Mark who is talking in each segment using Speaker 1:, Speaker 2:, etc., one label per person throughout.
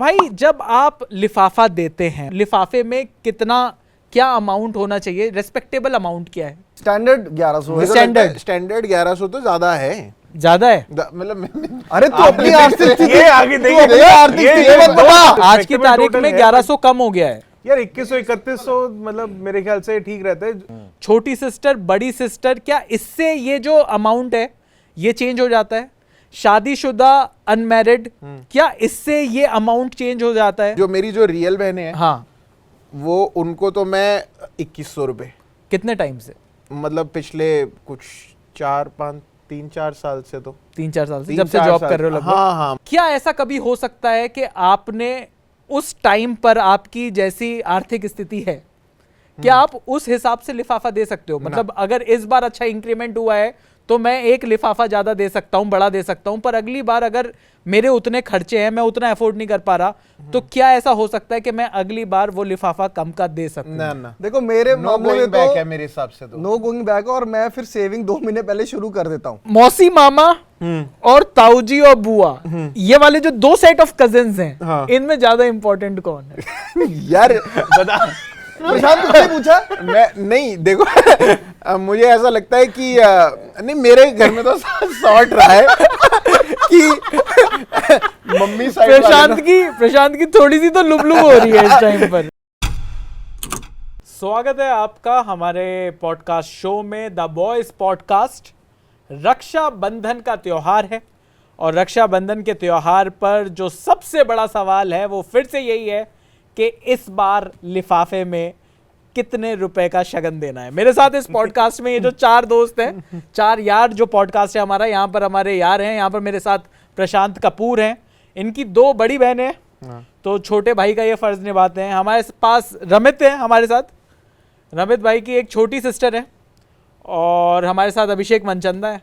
Speaker 1: भाई जब आप लिफाफा देते हैं, लिफाफे में कितना क्या अमाउंट होना चाहिए, रेस्पेक्टेबल अमाउंट क्या है?
Speaker 2: स्टैंडर्ड 1100 है।
Speaker 3: स्टैंडर्ड 1100 तो ज्यादा है,
Speaker 1: ज्यादा है।
Speaker 3: मतलब
Speaker 2: अरे तू अपनी आर्थिक स्थिति
Speaker 4: ये आगे देखिए,
Speaker 1: आज की तारीख में 1100 कम हो गया है
Speaker 4: यार। 2100-3100 मतलब मेरे ख्याल से ठीक रहता है।
Speaker 1: छोटी सिस्टर, बड़ी सिस्टर, क्या इससे ये जो अमाउंट है ये चेंज हो जाता है? शादीशुदा, अनमैरिड, क्या इससे ये अमाउंट चेंज हो जाता है?
Speaker 3: जो मेरी जो रियल बहनें हैं,
Speaker 1: हाँ,
Speaker 3: वो उनको तो मैं 2100 रुपए,
Speaker 1: कितने टाइम से?
Speaker 3: मतलब पिछले कुछ 3-4 साल से, तो
Speaker 1: 3-4 साल से,
Speaker 3: 3-4
Speaker 1: जब से जॉब
Speaker 3: साल।
Speaker 1: कर रहे हो लगभग।
Speaker 3: हाँ हाँ।
Speaker 1: क्या ऐसा कभी हो सकता है कि आपने उस टाइम पर आपकी जैसी आर्थिक स्थिति है क्या आप उस हिसाब से लिफाफा दे सकते हो? मतलब अगर इस बार अच्छा इंक्रीमेंट हुआ है तो मैं एक लिफाफा ज्यादा दे सकता हूं, बड़ा दे सकता हूं, पर अगली बार अगर मेरे उतने खर्चे हैं, मैं उतना अफोर्ड नहीं कर पा रहा, तो क्या ऐसा हो सकता है कि मैं अगली बार वो लिफाफा कम का दे सकूं?
Speaker 3: ना ना,
Speaker 2: देखो मेरे
Speaker 3: नो
Speaker 2: मामले में
Speaker 3: गोइंग बैक है
Speaker 2: तो
Speaker 3: मेरे हिसाब से, तो
Speaker 2: नो गोइंग बैक, और मैं फिर सेविंग 2 महीने पहले शुरू कर देता हूँ।
Speaker 1: मौसी मामा और ताऊजी और बुआ, ये वाले जो 2 सेट ऑफ कजिन्स हैं,
Speaker 3: हाँ।
Speaker 1: इनमें ज्यादा इंपॉर्टेंट कौन है?
Speaker 3: यार बता।
Speaker 2: प्रशांत तुझसे पूछा?
Speaker 3: मैं नहीं, देखो मुझे ऐसा लगता है कि नहीं, मेरे घर में तो सॉर्ट रहा है कि मम्मी साइड
Speaker 1: प्रशांत की थोड़ी सी तो लुबलुब हो रही है इस टाइम पर। स्वागत है आपका हमारे पॉडकास्ट शो में, द बॉयज पॉडकास्ट। रक्षाबंधन का त्योहार है और रक्षाबंधन के त्योहार पर जो सबसे बड़ा सवाल है वो फिर से यही है कि इस बार लिफाफे में कितने रुपए का शगन देना है। मेरे साथ इस पॉडकास्ट में ये जो 4 दोस्त हैं, 4 यार, जो पॉडकास्ट है हमारा, यहाँ पर हमारे यार हैं, यहाँ पर मेरे साथ प्रशांत कपूर हैं, इनकी 2 बड़ी बहनें हैं, तो छोटे भाई का ये फर्ज निभाते हैं। हमारे पास रमित है हमारे साथ, रमित भाई की एक छोटी सिस्टर है, और हमारे साथ अभिषेक मनचंदा है।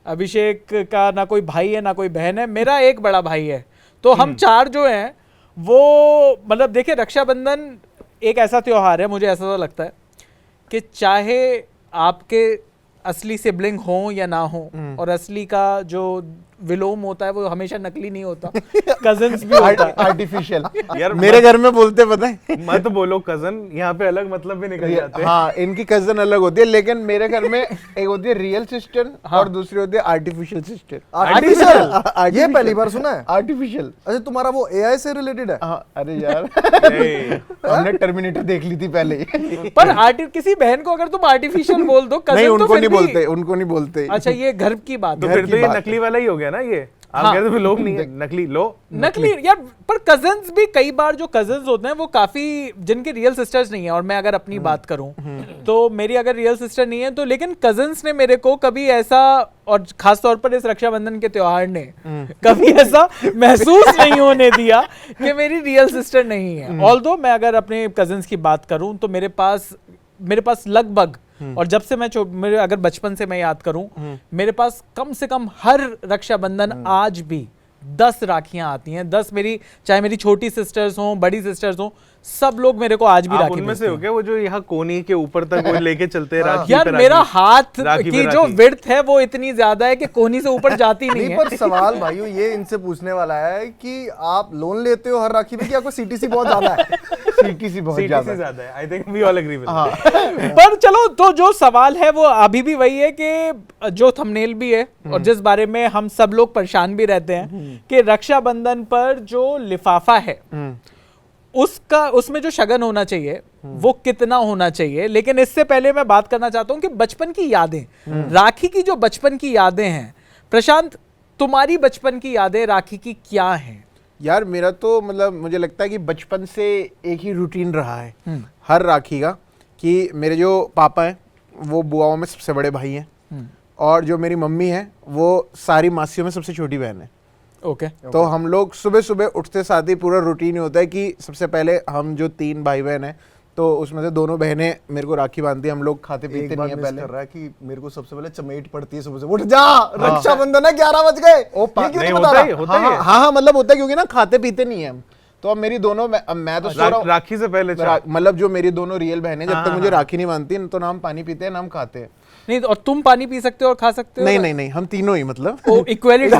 Speaker 1: अभिषेक का ना कोई भाई है ना कोई बहन है, मेरा एक बड़ा भाई है। तो हम 4 जो हैं वो, मतलब देखिए, रक्षाबंधन एक ऐसा त्योहार है, मुझे ऐसा तो लगता है कि चाहे आपके असली सिबलिंग हो या ना हो, और असली का जो विलोम होता है वो हमेशा नकली नहीं होता, कजिन्स भी होता है,
Speaker 3: आर्टिफिशियल।
Speaker 4: यार
Speaker 3: मेरे घर में बोलते पता है,
Speaker 4: मत बोलो कजन, यहाँ पे अलग मतलब भी निकल जाते हैं।
Speaker 3: हाँ, इनकी कजन अलग होती है, लेकिन मेरे घर में एक होती है रियल सिस्टर,
Speaker 1: हाँ।
Speaker 3: और दूसरी होती है आर्टिफिशियल सिस्टर।
Speaker 2: आर्टिफिशियल? ये पहली बार सुना है।
Speaker 3: आर्टिफिशियल।
Speaker 2: अच्छा, तुम्हारा वो एआई से रिलेटेड है?
Speaker 3: हाँ, अरे यार
Speaker 4: ए,
Speaker 3: हमने टर्मिनेटर देख ली थी पहले।
Speaker 1: पर किसी बहन को अगर तुम आर्टिफिशियल बोल दो,
Speaker 3: नहीं,
Speaker 1: cousin तो
Speaker 3: उनको
Speaker 1: फिर
Speaker 3: नहीं
Speaker 1: भी-
Speaker 3: बोलते, उनको नहीं बोलते।
Speaker 1: अच्छा, ये घर की बात
Speaker 4: तो
Speaker 1: है।
Speaker 4: फिर
Speaker 3: की
Speaker 4: तो ये
Speaker 3: बात
Speaker 4: नकली वाला ही हो गया ना ये। आप
Speaker 1: हाँ।
Speaker 4: कहते हो लोग नहीं है, नकली लो।
Speaker 1: नकली यार, पर कजिन्स भी कई बार जो कजिन्स होते हैं वो काफी, जिनके रियल सिस्टर्स नहीं है, और मैं अगर अपनी बात करूं तो मेरी अगर रियल सिस्टर नहीं है तो, लेकिन कजिन्स ने मेरे को कभी ऐसा, और खास तौर पर इस रक्षाबंधन के त्योहार ने कभी ऐसा महसूस नहीं होने दिया कि मेरी रियल सिस्टर नहीं है। ऑल्दो मैं अगर अपने कजिन्स की बात करूं तो मेरे पास लगभग, और जब से मेरे अगर बचपन से मैं याद करूं, मेरे पास कम से कम हर रक्षाबंधन आज भी 10 राखियां आती हैं। 10 चाहे मेरी छोटी सिस्टर्स हों, बड़ी सिस्टर्स हों, सब लोग मेरे को आज भी
Speaker 4: आप
Speaker 1: राखी
Speaker 4: उनमें
Speaker 1: भेजते
Speaker 4: से हो
Speaker 1: हैं।
Speaker 4: क्या वो जो यहाँ कोनी के ऊपर तक वो लेके चलते हैं राखी
Speaker 1: यार
Speaker 4: पे
Speaker 1: मेरा
Speaker 4: राखी?
Speaker 1: हाथ
Speaker 4: राखी
Speaker 1: की
Speaker 4: पे
Speaker 1: जो
Speaker 4: राखी।
Speaker 1: विड्थ है वो इतनी ज्यादा है कि कोनी से ऊपर जाती नहीं
Speaker 2: नहीं,
Speaker 1: है।
Speaker 2: पर सवाल भाइयों ये इनसे पूछने वाला है कि आप लोन लेते हो हर राखी पे, कि आपको सीटीसी बहुत ज्यादा है?
Speaker 3: सीटीसी बहुत
Speaker 4: सीटी
Speaker 3: ज्यादा
Speaker 4: से
Speaker 3: है।
Speaker 4: ज्यादा है। I think we all agree with.
Speaker 1: पर चलो, तो जो सवाल है वो अभी भी वही है कि जो थंबनेल भी है और जिस बारे में हम सब लोग परेशान भी रहते हैं कि रक्षाबंधन पर जो लिफाफा है उसमें जो शगन होना चाहिए वो कितना होना चाहिए। लेकिन इससे पहले मैं बात करना चाहता हूं कि बचपन की यादें, राखी की जो बचपन की यादें हैं, प्रशांत तुम्हारी बचपन की यादें राखी की क्या हैं?
Speaker 3: यार मेरा तो मतलब मुझे लगता है कि बचपन से एक ही रूटीन रहा है हर राखी का, कि मेरे जो पापा हैं वो बुआओं में सबसे बड़े भाई हैं, और जो मेरी मम्मी है वो सारी मासियों में सबसे छोटी बहन है।
Speaker 1: ओके।
Speaker 3: तो हम लोग सुबह सुबह उठते साथ ही पूरा रूटीन ही होता है कि सबसे पहले हम जो 3 भाई बहन हैं, तो उसमें से 2 बहनें मेरे को राखी बांधती हैं। हम लोग खाते पीते
Speaker 2: एक
Speaker 3: नहीं
Speaker 2: बार
Speaker 3: है
Speaker 2: मिस
Speaker 3: पहले।
Speaker 2: कर रहा है कि मेरे को सबसे पहले चमेट पड़ती है सुबह से, उठ जा रक्षाबंधन है, 11 बज गए। ये क्यों
Speaker 4: नहीं
Speaker 2: नहीं बता
Speaker 4: होता
Speaker 2: रहा?
Speaker 4: है, होता है।
Speaker 3: हाँ, मतलब होता है, क्योंकि ना खाते पीते नहीं है हम, तो अब मेरी दोनों मैं तो सो रहा हूँ
Speaker 4: राखी से पहले
Speaker 3: मतलब जो मेरी दोनों रियल बहनें जब तक मुझे राखी नहीं बांधती तो ना हम पानी पीते हैं ना हम खाते हैं।
Speaker 1: नहीं, और तुम पानी पी सकते हो और खा सकते हो?
Speaker 3: नहीं हम तीनों ही मतलब
Speaker 1: इक्वलिटी।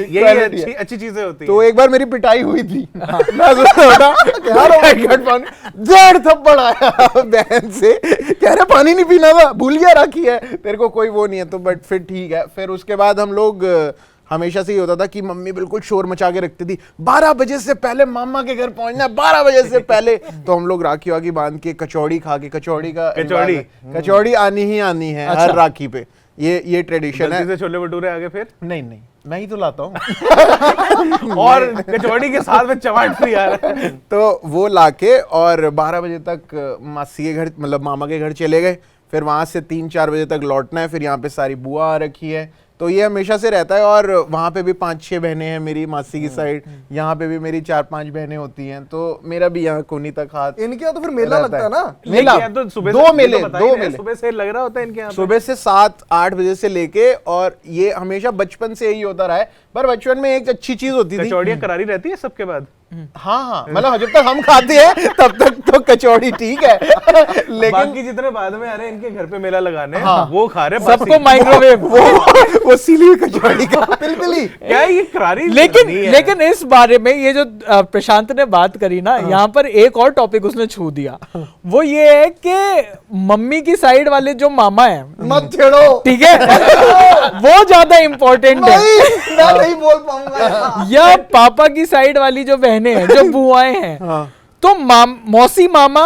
Speaker 4: ये अच्छी चीजें होती
Speaker 3: तो एक बार मेरी पिटाई हुई थी, मैं जड़ थप्पड़ आया बहन से, कह रहे पानी नहीं पीना था, भूल गया राखी है तेरे को, कोई वो नहीं है। तो बट फिर ठीक है। फिर उसके बाद हम लोग हमेशा से ही होता था कि मम्मी बिल्कुल शोर मचा के रखती थी, 12 बजे से पहले मामा के घर पहुंचना, 12 बजे से पहले। तो हम लोग राखी वाखी बांध के कचौड़ी खा के, कचौड़ी आनी ही आनी है हर राखी पे, ये ट्रेडिशन है।
Speaker 4: छोले भटूरे आगे फिर
Speaker 3: नहीं मैं ही तो लाता हूँ
Speaker 4: और कचौड़ी के साथ में चमाट फ्री आ रहा है।
Speaker 3: तो वो लाके और 12 बजे तक मासी के घर मतलब मामा के घर चले गए, फिर वहां से 3-4 बजे तक लौटना है। फिर यहाँ पे सारी बुआ आ रखी है, तो ये हमेशा से रहता है। और वहाँ पे भी 5-6 बहनें हैं मेरी मासी की साइड, यहाँ पे भी मेरी 4-5 बहनें होती हैं, तो मेरा भी यहाँ कोनी तक हाथ।
Speaker 2: इनके यहाँ तो फिर मेला लगता है ना?
Speaker 3: मेला
Speaker 4: तो सुबह
Speaker 3: दो मेले
Speaker 4: सुबह से लग रहा होता है इनके यहाँ।
Speaker 3: सुबह से 7-8 बजे से लेके, और ये हमेशा बचपन से यही होता रहा है। पर बचपन में एक अच्छी चीज होती थी,
Speaker 4: कचौड़ियाँ करारी रहती है सबके बाद।
Speaker 3: हाँ मतलब जब तक हम खाते हैं तब तक तो कचौड़ी ठीक है, लेकिन
Speaker 4: बाकी जितने बाद में आ रहे हैं इनके घर पे मेला लगाने, वो खा रहे
Speaker 1: सबको माइक्रोवेव
Speaker 3: वो सीली हुई कचौड़ी का
Speaker 2: बिल्कुल ही
Speaker 4: क्या है ये करारी।
Speaker 1: लेकिन इस बारे में ये जो प्रशांत ने बात करी ना, यहाँ पर एक और टॉपिक उसने छू दिया, वो ये है कि मम्मी की साइड वाले जो मामा है,
Speaker 2: मत छेड़ो,
Speaker 1: ठीक है, वो ज्यादा इम्पोर्टेंट है।
Speaker 2: मैं नहीं बोल पाऊंगा।
Speaker 1: या पापा की साइड वाली जो बहनें हैं, जो बुआएं हैं, तो मौसी मामा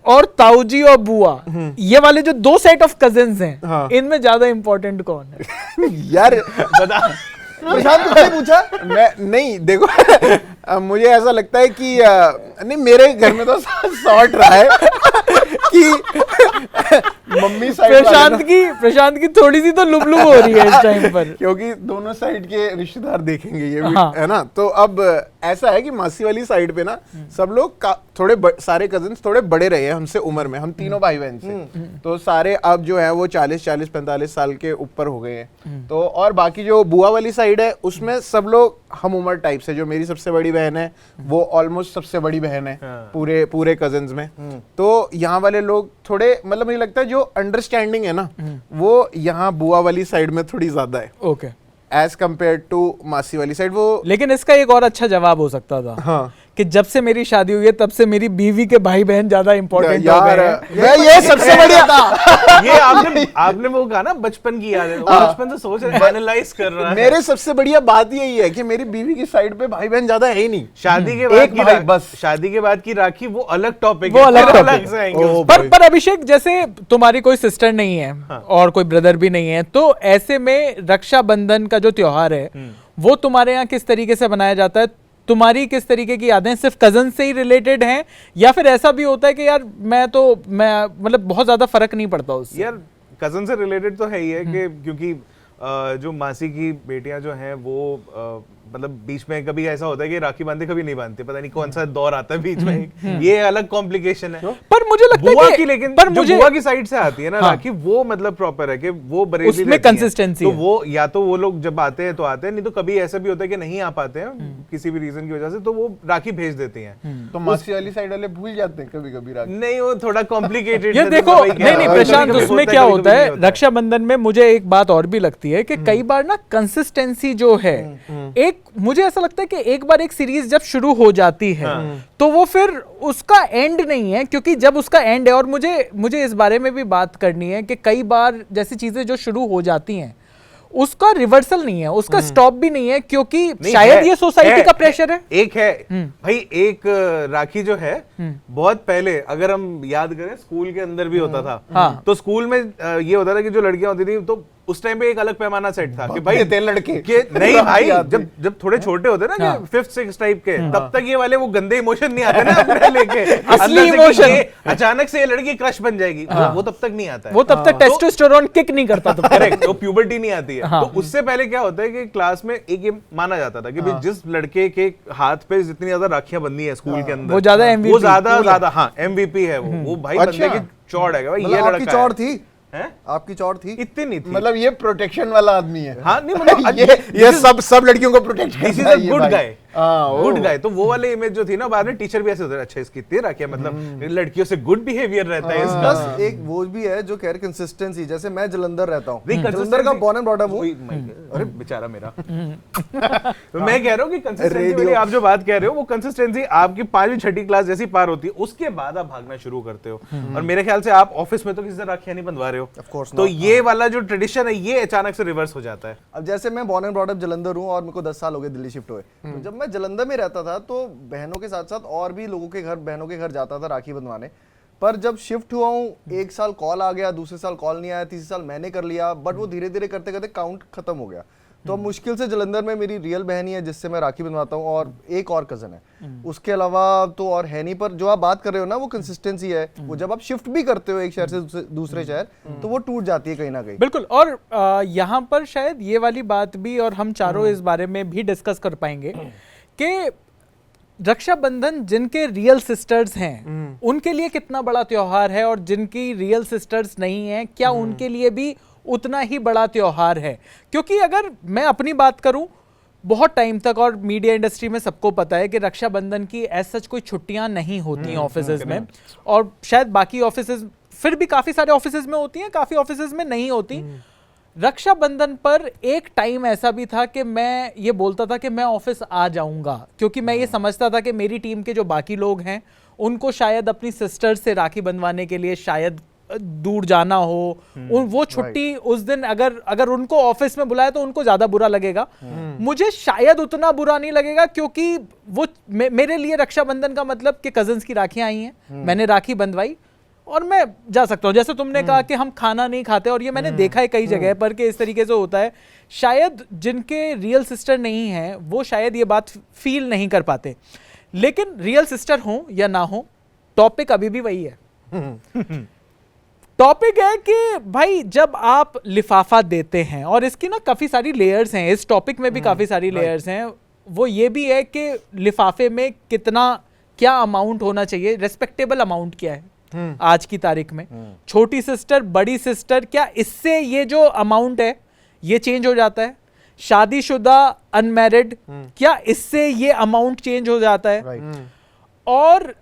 Speaker 1: और ताऊजी और बुआ, ये वाले जो 2 सेट ऑफ कजिन्स हैं, इनमें ज्यादा इंपॉर्टेंट कौन है?
Speaker 3: यार
Speaker 4: बता।
Speaker 2: प्रशांत तुझसे पूछा?
Speaker 3: मैं नहीं, देखो मुझे ऐसा लगता है कि नहीं, मेरे घर में तो सॉर्ट रहा है कि मम्मी साइड
Speaker 1: प्रशांत की थोड़ी सी तो लुबलुब हो रही है इस टाइम पर,
Speaker 3: क्योंकि दोनों साइड के रिश्तेदार देखेंगे ये भी, है ना। तो अब ऐसा है कि मासी वाली साइड पे ना सब लोग थोड़े सारे कजिन्स थोड़े बड़े रहे हैं हमसे उम्र में, हम तीनों भाई बहन से, तो सारे अब जो है वो 40-45 साल के ऊपर हो गए हैं। तो और बाकी जो बुआ वाली साइड है उसमें सब लोग हम उम्र टाइप से, जो मेरी सबसे बड़ी बहन है वो ऑलमोस्ट सबसे बड़ी बहन है पूरे कजिन्स में। तो यहाँ वाले लोग थोड़े मतलब मुझे लगता है जो अंडरस्टैंडिंग है ना, वो यहाँ बुआ वाली साइड में थोड़ी ज्यादा है,
Speaker 1: ओके,
Speaker 3: एज कंपेयर टू मासी वाली साइड। वो
Speaker 1: लेकिन इसका एक और अच्छा जवाब हो सकता था,
Speaker 3: हाँ,
Speaker 1: कि जब से मेरी शादी हुई है तब से मेरी बीवी के भाई बहन ज्यादा इंपॉर्टेंट हो गए हैं।
Speaker 3: ये सबसे बढ़िया था।
Speaker 4: ये आपने वो कहा ना बचपन की याद है, बचपन से सोच रहे एनालाइज कर रहा है।
Speaker 3: मेरे सबसे बढ़िया बात यही है कि मेरी बीवी की साइड पे भाई बहन ज्यादा है ही नहीं।
Speaker 4: शादी के बाद की
Speaker 3: बस
Speaker 4: शादी के बाद की राखी वो अलग टॉपिक,
Speaker 1: वो
Speaker 4: अलग
Speaker 1: से आएंगे। पर अभिषेक, जैसे तुम्हारी कोई सिस्टर नहीं है और कोई ब्रदर भी नहीं है, तो ऐसे में रक्षाबंधन का जो त्योहार है वो तुम्हारे यहाँ किस तरीके से बनाया जाता है? तुम्हारी किस तरीके की यादें सिर्फ कजन से ही रिलेटेड हैं, या फिर ऐसा भी होता है कि यार मैं मतलब बहुत ज्यादा फर्क नहीं पड़ता उससे?
Speaker 4: यार कजन से रिलेटेड तो है ही है कि क्योंकि जो मासी की बेटियां जो हैं वो मतलब बीच में कभी ऐसा होता है कि राखी बांधते कभी नहीं बांधते, पता नहीं कौन सा दौर आता है बीच में, ये अलग कॉम्प्लिकेशन है।
Speaker 1: पर मुझे लगता
Speaker 4: बुआ
Speaker 1: है
Speaker 4: कि लेकिन पर जो बुआ की साइड से आती है ना राखी, वो मतलब प्रॉपर है कि वो बरेली
Speaker 1: उसमें कंसिस्टेंसी
Speaker 4: है। तो वो या तो वो लोग जब आते हैं तो आते हैं, नहीं तो कभी ऐसा भी होता है कि नहीं आ पाते हैं किसी भी रीजन की वजह से, तो वो राखी भेज देती हैं।
Speaker 3: तो मासी वाली साइड वाले भूल जाते हैं कभी कभी राखी।
Speaker 4: नहीं, वो थोड़ा कॉम्प्लिकेटेड।
Speaker 1: ये देखो, नहीं प्रशांत, उसमें क्या होता है रक्षाबंधन में, मुझे एक बात और भी लगती है कि कई बार ना कंसिस्टेंसी जो है, एक मुझे ऐसा लगता है कि एक बार एक सीरीज जब शुरू हो जाती है तो वो फिर उसका एंड नहीं है, क्योंकि जब उसका एंड है, और मुझे इस बारे में भी बात करनी है कि कई बार जैसी चीजें जो शुरू हो जाती हैं उसका रिवर्सल नहीं है, उसका स्टॉप भी नहीं है, क्योंकि शायद ये सोसाइटी का प्रेशर है।
Speaker 4: एक है भाई, एक राखी जो है बहुत पहले अगर हम याद करें स्कूल के अंदर भी होता था, तो स्कूल में ये होता था कि जो लड़कियां होती थी तो उस टाइम पे एक अलग पैमाना सेट था कि भाई
Speaker 3: थे लड़के
Speaker 4: कि नहीं भाई, जब थोड़े छोटे होते ना कि 5th-6th टाइप के, तब तक ये वाले वो गंदे इमोशन नहीं आते ना अपने लेके,
Speaker 1: असली इमोशन,
Speaker 4: अचानक से ये लड़की क्रश बन जाएगी, वो तब तक नहीं आता है,
Speaker 1: वो तब तक टेस्टोस्टेरोन किक नहीं करता था।
Speaker 4: करेक्ट, वो प्यूबर्टी नहीं आती है। तो उससे पहले क्या होता है कि क्लास में एक ये माना जाता था कि भाई जिस लड़के के हाथ पे जितनी ज्यादा राखियां बंधी है स्कूल के अंदर,
Speaker 1: वो ज्यादा
Speaker 4: हाँ MVP है, वो भाई बंदे की चौड़ है भाई, ये लड़का
Speaker 2: चौड़ थी,
Speaker 4: आपकी चौड़ थी, इतनी नहीं थी,
Speaker 3: मतलब ये प्रोटेक्शन वाला आदमी है।
Speaker 4: हाँ नहीं मतलब
Speaker 3: ये सब लड़कियों को प्रोटेक्ट करता है,
Speaker 4: गुड गाय। Good guy. तो वो वाले इमेज जो थी ना, बाद में टीचर भी ऐसे होते हैं, अच्छा इसकी इतनी राखियां, मतलब लड़कियों से गुड बिहेवियर रहता है इसका।
Speaker 2: प्लस एक वो भी है जो कह रहे कंसिस्टेंसी, जैसे मैं जलंधर रहता हूँ, जलंधर का बॉर्न एंड ब्रॉट अप हूँ।
Speaker 4: अरे बेचारा मेरा तो मैं कह रहा हूँ कि कंसिस्टेंसी वाली आप जो बात कह रहे हो, वो कंसिस्टेंसी आपकी 5वीं 6ठी क्लास जैसी पार होती है, उसके बाद आप भागना शुरू करते हो। और मेरे ख्याल से आप ऑफिस में तो किसी से राखियां नहीं बंधवा रहे हो,
Speaker 2: Of course
Speaker 4: तो
Speaker 2: not,
Speaker 4: ये वाला जो ट्रेडिशन है ये अचानक से रिवर्स हो जाता है।
Speaker 2: अब जैसे मैं born and brought up Jalandhar हूँ और मेरे को 10 साल हो गए दिल्ली शिफ्ट हुए, तो जब मैं जलंधर में रहता था तो बहनों के साथ साथ और भी लोगों के घर, बहनों के घर जाता था राखी बंधवाने। पर जब शिफ्ट हुआ हूँ, एक साल कॉल आ गया, दूसरे साल कॉल नहीं आया, तीसरे साल मैंने कर लिया, बट वो धीरे धीरे करते करते काउंट खत्म हो गया। तो अब मुश्किल से जलंधर में मेरी रियल बहन ही है जिससे मैं राखी बनवाता हूँ, और एक और कजन है, उसके अलावा तो और है नहीं। पर जो आप बात कर रहे हो ना, वो कंसिस्टेंसी है, वो जब आप शिफ्ट भी करते हो एक शहर से दूसरे शहर, तो वो टूट जाती है कहीं ना कहीं।
Speaker 1: बिल्कुल। और यहाँ पर शायद ये वाली बात भी, और हम चारों इस बारे में भी डिस्कस कर पाएंगे कि रक्षाबंधन जिनके रियल सिस्टर्स हैं उनके लिए कितना बड़ा त्योहार है, और जिनकी रियल सिस्टर्स नहीं है क्या उनके लिए भी उतना ही बड़ा त्योहार है। क्योंकि अगर मैं अपनी बात करूं, बहुत टाइम तक, और मीडिया इंडस्ट्री में सबको पता है कि रक्षाबंधन की एज सच कोई छुट्टियां नहीं होती हैं ऑफिसेज में, और शायद बाकी ऑफिसेज, फिर भी काफी सारे ऑफिसेज में होती हैं, काफी ऑफिसेज में नहीं होती। रक्षाबंधन पर एक टाइम ऐसा भी था कि मैं ये बोलता था कि मैं ऑफिस आ जाऊंगा, क्योंकि मैं ये समझता था कि मेरी टीम के जो बाकी लोग हैं उनको शायद अपनी सिस्टर से राखी बंधवाने के लिए शायद दूर जाना हो, वो छुट्टी उस दिन अगर उनको ऑफिस में बुलाया तो उनको ज्यादा बुरा लगेगा। मुझे शायद उतना बुरा नहीं लगेगा, क्योंकि वो मेरे लिए रक्षाबंधन का मतलब कि कजन्स की राखियां आई हैं, मैंने राखी बंधवाई और मैं जा सकता हूं। जैसे तुमने कहा कि हम खाना नहीं खाते, और ये मैंने देखा है कई जगह पर कि इस तरीके से होता है। शायद जिनके रियल सिस्टर नहीं है वो शायद ये बात फील नहीं कर पाते, लेकिन रियल सिस्टर हो या ना हो, टॉपिक अभी भी वही है। टॉपिक है कि भाई जब आप लिफाफा देते हैं, और इसकी ना काफी सारी लेयर्स हैं, इस टॉपिक में भी काफी सारी लेयर्स हैं। वो ये भी है कि लिफाफे में कितना, क्या अमाउंट होना चाहिए, रेस्पेक्टेबल अमाउंट क्या है आज की तारीख में। छोटी सिस्टर, बड़ी सिस्टर, क्या इससे ये जो अमाउंट है ये चेंज हो जाता है? शादीशुदा, अनमैरिड, क्या इससे ये अमाउंट चेंज हो जाता है? और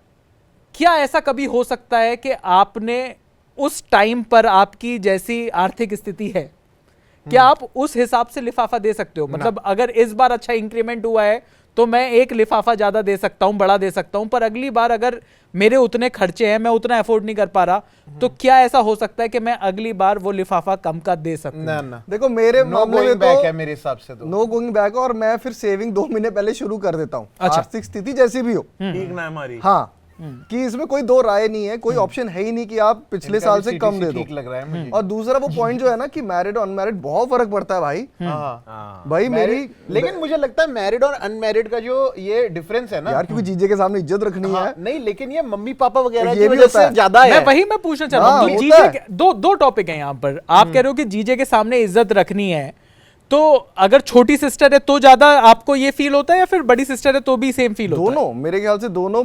Speaker 1: क्या ऐसा कभी हो सकता है कि आपने उस टाइम पर, आपकी जैसी आर्थिक स्थिति है, क्या आप उस हिसाब से लिफाफा दे सकते हो? मतलब अगर इस बार अच्छा इंक्रीमेंट हुआ है तो मैं एक लिफाफा ज्यादा दे सकता हूं, बड़ा दे सकता हूं, पर अगली बार अगर मेरे उतने खर्चे हैं, मैं उतना अफोर्ड नहीं कर पा रहा, तो क्या ऐसा हो सकता है कि मैं अगली बार वो लिफाफा कम का दे सकूं?
Speaker 3: ना।
Speaker 2: देखो मेरे मामले में तो
Speaker 3: है मेरे हिसाब से तो
Speaker 2: नो गोइंग बैक, और मैं फिर सेविंग 2 महीने पहले शुरू कर देता हूँ।
Speaker 1: अच्छा।
Speaker 2: आर्थिक स्थिति जैसी भी हो,
Speaker 4: ठीक ना हमारी।
Speaker 2: हाँ, कि इसमें कोई दो राय नहीं है, कोई ऑप्शन है ही नहीं कि आप पिछले साल से कम दे दो।
Speaker 3: ठीक लग रहा है मुझे।
Speaker 2: और दूसरा वो पॉइंट जो है ना कि मैरिड और अनमैरिड, बहुत फर्क पड़ता है भाई। भाई मेरी,
Speaker 3: लेकिन मुझे लगता है मैरिड और अनमैरिड का जो ये डिफरेंस है ना
Speaker 2: यार, क्योंकि जीजे के सामने इज्जत रखनी है।
Speaker 3: नहीं, लेकिन ये मम्मी पापा वगैरह
Speaker 2: ये
Speaker 3: की
Speaker 2: भी
Speaker 3: वजह
Speaker 2: होता
Speaker 3: से
Speaker 2: है।
Speaker 3: ज्यादा है।
Speaker 1: मैं पूछना चाह रहा हूँ कि
Speaker 2: होता
Speaker 1: जीजे दो टॉपिक हैं यहाँ पर। आप कह रहे हो कि जीजे के सामने इज्जत रखनी है, तो अगर छोटी सिस्टर है तो ज्यादा आपको ये फील होता है, या फिर बड़ी सिस्टर है तो भी सेम फील होता है?
Speaker 2: दोनों, मेरे ख्याल से दोनों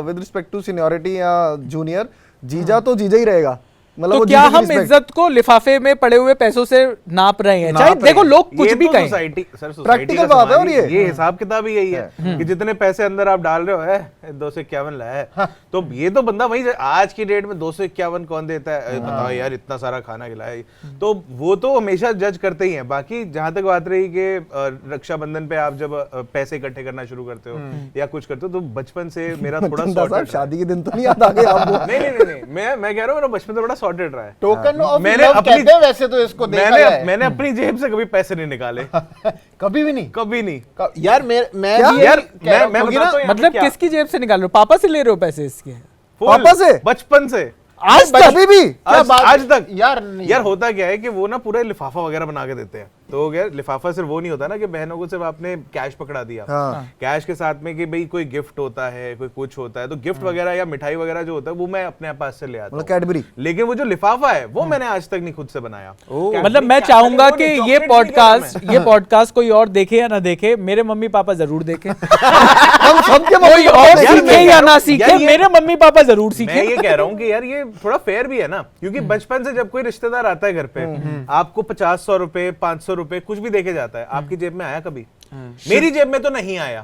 Speaker 2: विद रिस्पेक्ट टू सीनियरिटी या जूनियर, जीजा तो जीजा ही रहेगा। मतलब
Speaker 1: तो
Speaker 2: वो
Speaker 1: क्या
Speaker 2: जीजे की
Speaker 1: हम
Speaker 2: respect-
Speaker 1: इज्जत को लिफाफे में पड़े हुए पैसों से नाप रहे हैं? चाहे देखो लोग कुछ भी कहें,
Speaker 4: सोसाइटी, सर
Speaker 2: Practical बात है। और ये
Speaker 4: हिसाब किताब ही यही है कि जितने पैसे अंदर आप डाल रहे हो है 251 लाया है, तो ये तो बंदा वही, आज की डेट में 251 कौन देता है? बताओ यार, इतना सारा खाना खिलाया। तो वो तो हमेशा जज करते ही हैं। बाकी जहां तक बात रही कि रक्षाबंधन पे आप जब पैसे इकट्ठे करना शुरू करते हो या कुछ करते हो, तो बचपन से मेरा थोड़ा
Speaker 2: चंदा साहब,
Speaker 4: सॉर्टेड,
Speaker 2: शादी के दिन तो नहीं याद आ गया आपको?
Speaker 4: नहीं, मैं कह रहा हूँ मेरा बचपन तो बड़ा सॉर्टेड रहा है।
Speaker 3: टोकन ऑफ
Speaker 4: मैंने
Speaker 3: लव
Speaker 4: अपनी-
Speaker 3: कहते हैं वैसे तो इसको, देखा है।
Speaker 4: मैंने अपनी जेब से कभी पैसे नहीं निकाले,
Speaker 3: कभी भी नहीं।
Speaker 4: कभी नहीं।
Speaker 3: यार मैं
Speaker 2: क्या?
Speaker 3: भी
Speaker 4: यार,
Speaker 3: कह रहा हूँ,
Speaker 4: मैं
Speaker 3: क्योंकि
Speaker 4: बताता हूँ यहाँ पे
Speaker 1: मतलब
Speaker 4: क्या।
Speaker 1: किसकी जेब से निकाल रहे हो? पापा से ले रहे हो पैसे इसके?
Speaker 4: फुल,
Speaker 2: पापा से?
Speaker 4: बचपन से
Speaker 2: आज तक अभी भी?
Speaker 4: आज तक
Speaker 3: यार नहीं।
Speaker 4: यार होता क्या है कि वो ना पूरा लिफाफा वगैरह बना के देते हैं। तो यार लिफाफा सिर्फ वो नहीं होता ना कि बहनों को सिर्फ आपने कैश पकड़ा दिया, कैश के साथ में कि भाई कोई गिफ्ट होता है, कोई कुछ होता है, तो गिफ्ट वगैरह या मिठाई वगैरह जो होता है वो मैं अपने पास से ले आता
Speaker 2: मतलब
Speaker 4: हूँ।
Speaker 2: कैडबरी।
Speaker 4: लेकिन वो जो लिफाफा है वो मैंने आज तक नहीं खुद से बनाया।
Speaker 1: मतलब मैं चाहूंगा कि ये पॉडकास्ट कोई और देखे या ना देखे, मेरे मम्मी पापा जरूर देखें।
Speaker 2: हम सबके
Speaker 1: कोई
Speaker 2: मम्मी
Speaker 1: और
Speaker 2: पापा
Speaker 1: सीखे
Speaker 2: देखेंगे।
Speaker 1: या ना सीखे,
Speaker 4: यार ये-
Speaker 1: मेरे मम्मी पापा जरूर
Speaker 4: मैं
Speaker 1: सीखे।
Speaker 4: ये कह रहा हूँ कि यार ये थोड़ा फेयर भी है ना, क्योंकि बचपन से जब कोई रिश्तेदार आता है घर पे, आपको 50-100 रुपए, 500 रुपए कुछ भी देके जाता है, आपकी जेब में आया कभी? मेरी जेब में तो नहीं आया,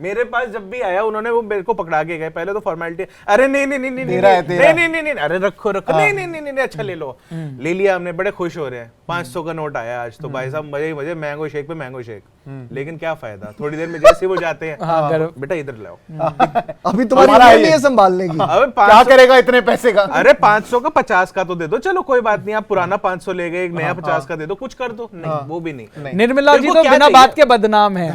Speaker 4: मेरे पास जब भी आया उन्होंने वो मेरे को पकड़ा के गए, पहले तो फॉर्मेलिटी, अरे नहीं नहीं नहीं नहीं नहीं, अरे रखो रखो, नहीं नहीं नहीं नहीं, अच्छा ले लो, ले लिया हमने, बड़े खुश हो रहे हैं। 500 का नोट आया आज तो भाई साहब मजे ही मजे, मैंगो शेक पे मैंगो शेक, लेकिन क्या फायदा, थोड़ी देर में जैसे वो जाते हैं, बेटा इधर लाओ,
Speaker 2: अभी तुम्हारी उम्र नहीं है संभालने की,
Speaker 4: अबे
Speaker 3: क्या करेगा इतने पैसे का?
Speaker 4: अरे 500 का 50 का तो दे दो, चलो कोई बात नहीं, आप पुराना 500 ले गए, एक नया 50 का दे दो, कुछ कर दो, नहीं वो भी नहीं।
Speaker 1: निर्मला जी तो बिना बात के बदनाम है।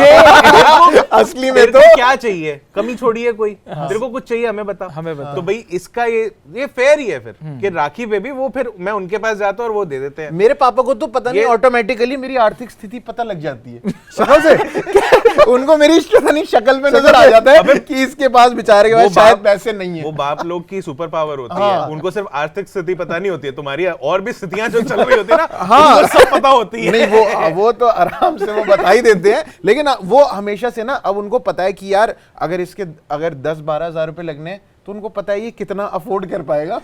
Speaker 3: ये असली में तो
Speaker 4: क्या चाहिए, कमी छोड़िए कोई, तेरे को कुछ चाहिए हमें बता, तो भाई इसका ये फेयर ही है फिर कि राखी पे भी वो, फिर मैं उनके पास जाता हूँ और वो दे देते हैं।
Speaker 3: मेरे पापा को तो पता नहीं ऑटोमेटिकली मेरी आर्थिक स्थिति पता लग जाती है शक्ल से। उनको मेरी शक्ल में नजर आ जाता है कि इसके पास बेचारे के पास शायद पैसे नहीं है।
Speaker 4: वो बाप लोग की सुपर पावर होती है, उनको सिर्फ आर्थिक स्थिति पता नहीं होती है, तुम्हारी और भी स्थितियां जो चल रही होती है ना, उनको सब पता होती है।
Speaker 3: नहीं वो तो आराम से वो बता ही देते हैं, लेकिन वो हमेशा से ना अब उनको पता है कि यार अगर 10-12 हजार रुपए लगने तो उनको पता है ये कितना अफोर्ड कर पाएगा।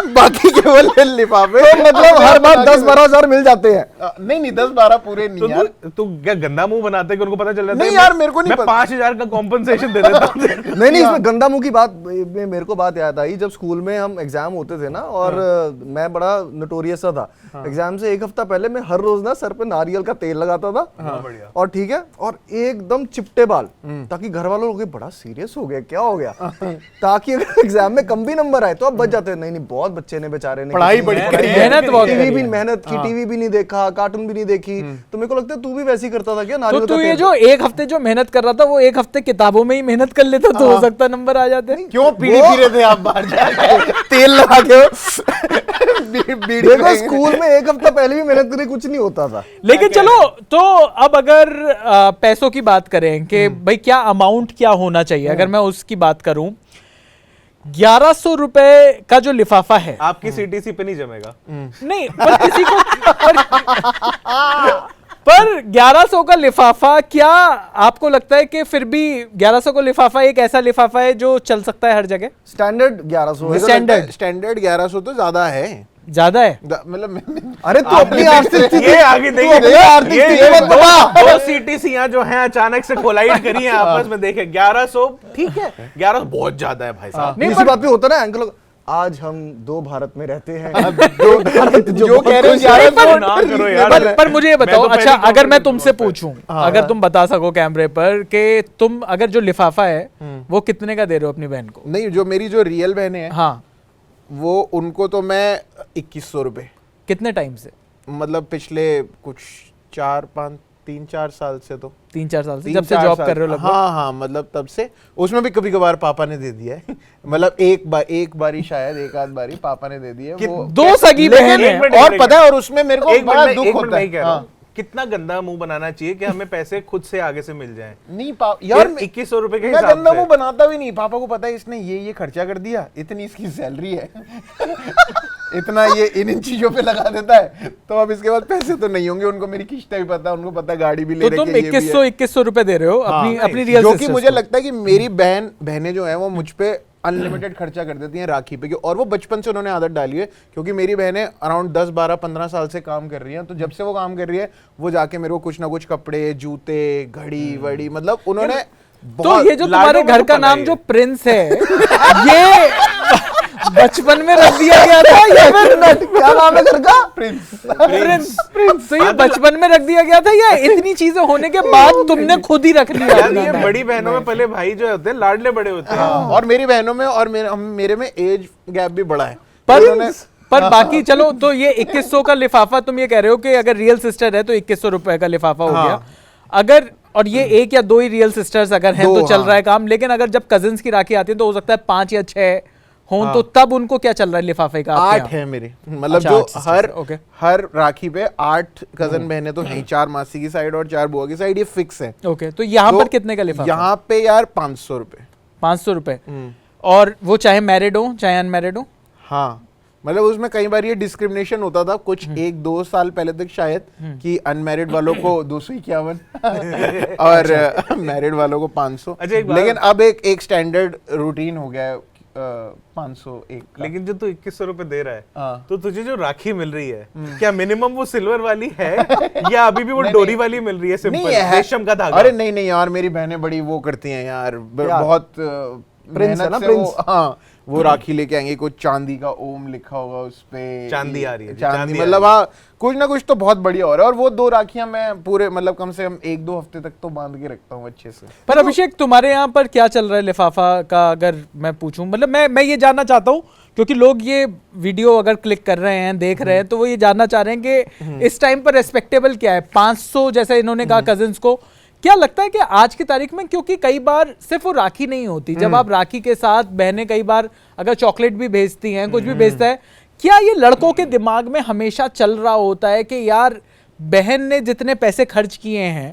Speaker 3: बाकी केवल लिफाफे,
Speaker 2: तो मतलब हर बार 10-12 हजार मिल जाते हैं।
Speaker 3: नहीं 10-12 पूरे नहीं यार।
Speaker 4: तू क्या गंदा मुंह बनाते कि उनको पता चल जाता है?
Speaker 3: नहीं यार मेरे को नहीं
Speaker 4: मैं 5000 का कॉम्पनसेशन दे देता हूं।
Speaker 2: नहीं इसमें गंदा मुंह की बात में मेरे को बात याद आई, जब स्कूल में हम एग्जाम होते थे ना, और मैं बड़ा नोटोरियस सा था, एग्जाम से एक हफ्ता पहले मैं हर रोज ना सर पे नारियल का तेल लगाता था, और ठीक है, और एकदम चिपटे बाल, ताकि घर वालों लोग बड़ा सीरियस हो गया, क्या हो गया, ताकि अगर एग्जाम में कम भी नंबर आए तो अब बच जाते हैं। नहीं बहुत बच्चे ने बेचारे ने
Speaker 3: पढ़ाई बड़ी करी है,
Speaker 1: मेहनत बहुत
Speaker 2: टीवी भी मेहनत की, टीवी भी नहीं देखा, कार्टून भी नहीं देखी, तो मेरे को लगता है तू भी वैसे ही करता था क्या? नारियल
Speaker 1: तो
Speaker 2: का
Speaker 1: ये
Speaker 2: तेल।
Speaker 1: जो एक हफ्ते जो मेहनत कर रहा था, वो एक हफ्ते किताबों में ही मेहनत कर लेता तो हो सकता नंबर आ जाते।
Speaker 3: क्यों पीढ़ी पी रहे थे आप बाहर जाके तेल लगा के?
Speaker 2: देखो स्कूल में एक हफ्ता पहले भी मेहनत करने कुछ नहीं होता था।
Speaker 1: लेकिन चलो, तो अब अगर पैसों की बात करें कि भाई क्या अमाउंट क्या होना चाहिए, अगर मैं उसकी बात करूं, 1100 रुपए का जो लिफाफा है,
Speaker 4: आपकी सीटीसी पे नहीं जमेगा।
Speaker 1: नहीं पर किसी को पर 1100 का लिफाफा, क्या आपको लगता है कि फिर भी 1100 का लिफाफा एक ऐसा लिफाफा है जो चल सकता है हर जगह?
Speaker 2: स्टैंडर्ड 1100 है।
Speaker 3: स्टैंडर्ड 1100 तो ज्यादा है,
Speaker 1: ज्यादा है।
Speaker 3: मतलब
Speaker 2: अरे तो अपनी आर्थिक स्थिति,
Speaker 4: ये आगे देखिए,
Speaker 2: आर्थिक स्थिति मत बता।
Speaker 4: दो सीटीसीयां जो हैं अचानक से कोलाइड करी हैं आपस में, देखे 1100 ठीक है, 1100 बहुत ज्यादा है भाई साहब।
Speaker 2: इसी बात पे होता ना अंकल, आज हम 2 भारत में रहते हैं,
Speaker 3: जो कह रहे हो
Speaker 4: ना करो यार।
Speaker 1: पर मुझे ये बताओ,
Speaker 4: तो
Speaker 1: अच्छा
Speaker 4: पहले
Speaker 1: अगर मैं
Speaker 4: तो
Speaker 1: तुमसे पूछूं, अगर तुम बता सको कैमरे पर कि तुम अगर जो लिफाफा है वो कितने का दे रहे हो अपनी बहन को?
Speaker 3: नहीं, जो मेरी जो रियल बहनें हैं,
Speaker 1: हाँ,
Speaker 3: वो उनको तो मैं 2100 रुपए,
Speaker 1: कितने टाइम से?
Speaker 3: मतलब पिछले कुछ 3-4 साल से, तो
Speaker 1: 3-4 साल से,
Speaker 3: 3-4
Speaker 1: जब से जॉब
Speaker 3: साल।
Speaker 1: कर रहे हो लगभग?
Speaker 3: हाँ मतलब तब से। उसमें भी कभी कभार पापा ने दे दिया है। मतलब एक बारी शायद, एक आध बारी पापा ने दे दिया वो।
Speaker 1: 2 सगी बहन है।
Speaker 3: और पता है, और उसमें मेरे को बड़ा दुख होता है।
Speaker 4: कितना गंदा मुंह बनाना चाहिए कि हमें पैसे खुद से आगे से मिल जाएं।
Speaker 3: नहीं यार
Speaker 4: 2100 रुपए के
Speaker 3: मैं
Speaker 4: हिसाब
Speaker 3: गंदा
Speaker 4: से
Speaker 3: मुंह बनाता भी नहीं। पापा को पता है इसने ये खर्चा कर दिया, इतनी इसकी सैलरी है, इतना ये इन चीजों पे लगा देता है, तो अब इसके बाद पैसे तो नहीं होंगे। उनको मेरी किस्तें भी पता है, उनको पता है गाड़ी भी ले
Speaker 1: तो तुम 2100 रुपए दे रहे हो अपनी रियल
Speaker 3: जो कि मुझे लगता है कि मेरी बहनें जो है वो मुझ पे अनलिमिटेड खर्चा कर देती हैं राखी पे, और वो बचपन से उन्होंने आदत डाली है, क्योंकि मेरी बहनें अराउंड 10-12-15 साल से काम कर रही हैं। तो जब से वो काम कर रही है, वो जाके मेरे को कुछ ना कुछ कपड़े, जूते, घड़ी वड़ी, मतलब उन्होंने
Speaker 1: तो ये जो तुम्हारे घर का नाम जो प्रिंस है, ये बचपन में रख दिया गया था या फिर
Speaker 2: क्या नाम है घर का?
Speaker 1: प्रिंस? तो ये बचपन में रख दिया गया था या इतनी चीजें होने के बाद तुमने खुद ही रख लिया?
Speaker 4: यार ये बड़ी बहनों में पहले भाई जो होते हैं लाडले बड़े होते हैं।
Speaker 3: और मेरी बहनों में और मेरे में एज गैप भी बड़ा है।
Speaker 1: पर बाकी चलो, तो ये 2100 का लिफाफा तुम ये कह रहे हो कि अगर रियल सिस्टर है तो 2100 रुपए का लिफाफा हो गया। अगर, और ये 1 या 2 ही रियल सिस्टर्स अगर हैं तो चल रहा है काम, लेकिन अगर जब कजिन्स की राखी आती है तो हो सकता है 5 या 6 हों, तो तब उनको क्या चल रहा है लिफाफे का?
Speaker 3: 8 है मेरे, मतलब
Speaker 1: अच्छा,
Speaker 3: जो हर राखी पे 8 कजन बहनें तो हैं, 4 मासी की साइड और 4 बुआ की साइड, ये फिक्स है।
Speaker 1: ओके, तो यहाँ पर कितने का लिफाफा?
Speaker 3: यहाँ पे यार 500 रुपए।
Speaker 1: 500 रुपए, और वो चाहे मैरिड हो चाहे अनमैरिड हो?
Speaker 3: हाँ, मतलब उसमें कई बार ये डिस्क्रिमिनेशन होता था कुछ 1-2 साल पहले तक शायद, कि अनमैरिड वालों को 251 और मैरिड वालों को 500।
Speaker 4: अच्छा,
Speaker 3: लेकिन अब एक स्टैंडर्ड रूटीन हो गया है 500 एक का।
Speaker 4: लेकिन जो तू 2100 रुपए दे रहा है,
Speaker 3: हाँ।
Speaker 4: तो तुझे जो राखी मिल रही है, क्या मिनिमम वो सिल्वर वाली है या अभी भी वो
Speaker 3: नहीं,
Speaker 4: डोरी वाली मिल रही है,
Speaker 3: नहीं
Speaker 4: सिंपल
Speaker 3: है,
Speaker 4: रेशम का धागा?
Speaker 3: अरे नहीं नहीं यार, मेरी बहनें बड़ी वो करती हैं यार, बहुत
Speaker 2: प्रिंस है ना,
Speaker 3: मेहनत से वो,
Speaker 2: प्रिंस।
Speaker 3: हाँ वो राखी लेके आएंगे, कुछ चांदी का ओम लिखा होगा उस पे,
Speaker 4: चांदी आ रही है जी,
Speaker 3: चांदी
Speaker 4: चांदी
Speaker 3: मतलब
Speaker 4: आ रही है।
Speaker 3: हाँ कुछ ना कुछ तो बहुत बढ़िया हो रहा है। और वो 2 राखियां मैं पूरे मतलब कम से कम 1-2 हफ्ते तक तो बांध के रखता हूँ अच्छे से।
Speaker 1: पर अभिषेक, तुम्हारे यहाँ पर क्या चल रहा है लिफाफा का, अगर मैं पूछूं? मतलब मैं ये जानना चाहता हूँ, क्योंकि लोग ये वीडियो अगर क्लिक कर रहे हैं, देख रहे हैं, तो वो ये जानना चाह रहे हैं कि इस टाइम पर रेस्पेक्टेबल क्या है। 500 जैसे इन्होंने कहा कजिन्स को, क्या लगता है कि आज की तारीख में, क्योंकि कई बार सिर्फ वो राखी नहीं होती, जब आप राखी के साथ बहनें कई बार अगर चॉकलेट भी भेजती हैं, कुछ भी भेजता है, क्या ये लड़कों के दिमाग में हमेशा चल रहा होता है कि यार बहन ने जितने पैसे खर्च किए हैं,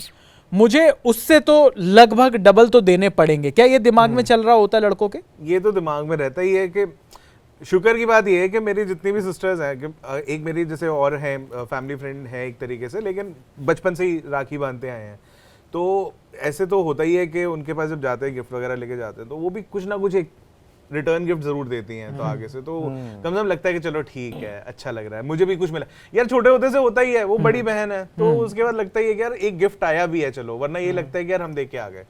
Speaker 1: मुझे उससे तो लगभग डबल तो देने पड़ेंगे? क्या ये दिमाग में चल रहा होता है लड़कों के?
Speaker 4: ये तो दिमाग में रहता ही है कि शुक्र की बात ये है कि मेरी जितनी भी सिस्टर्स हैं, कि एक मेरी जैसे और हैं फैमिली फ्रेंड है एक तरीके से, लेकिन बचपन से ही राखी बांधते आए हैं, तो ऐसे तो होता ही है कि उनके पास जब जाते हैं गिफ्ट वगैरह लेके जाते हैं, तो वो भी कुछ ना कुछ एक रिटर्न गिफ्ट जरूर देती हैं। तो आगे से तो कम से कम लगता है कि चलो ठीक है, अच्छा लग रहा है, मुझे भी कुछ मिला। यार छोटे होते से होता ही है, वो बड़ी बहन है तो उसके बाद लगता ही है कि यार एक गिफ्ट आया भी है, चलो, वरना ये लगता है कि यार हम देख के आ गए।